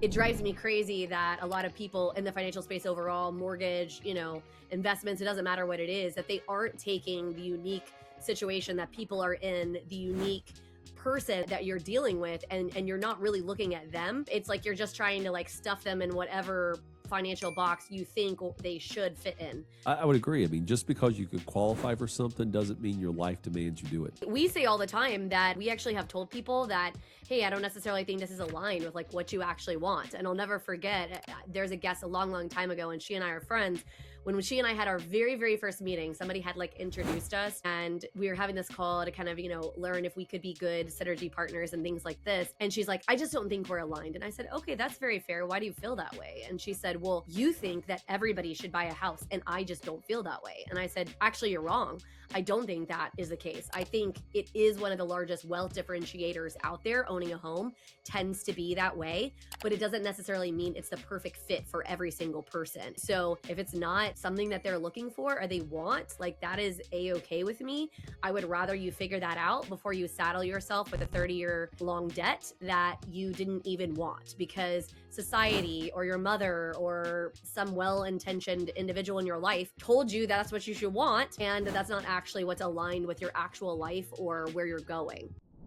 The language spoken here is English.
It drives me crazy that a lot of people in the financial space overall, mortgage, investments, it doesn't matter what it is, that they aren't taking the unique situation that people are in, the unique person that you're dealing with, and you're not really looking at them. It's like you're just trying to like stuff them in whatever financial box you think they should fit in. I would agree. I mean, just because you could qualify for something doesn't mean your life demands you do it. We say all the time that we actually have told people that, hey, I don't necessarily think this is aligned with like what you actually want. And I'll never forget, there's a guest a long time ago, and she and I are friends. When she and I had our very first meeting, somebody had like introduced us, and we were having this call to kind of, learn if we could be good synergy partners and things like this. And she's like, I just don't think we're aligned. And I said, okay, that's very fair. Why do you feel that way? And she said, well, you think that everybody should buy a house, and I just don't feel that way. And I said, actually, you're wrong. I don't think that is the case. I think it is one of the largest wealth differentiators out there. Owning a home tends to be that way, but it doesn't necessarily mean it's the perfect fit for every single person. So if it's not something that they're looking for or they want, like, that is a-okay with me. I would rather you figure that out before you saddle yourself with a 30-year long debt that you didn't even want, because society or your mother or some well-intentioned individual in your life told you that's what you should want, and that's not actually what's aligned with your actual life or where you're going.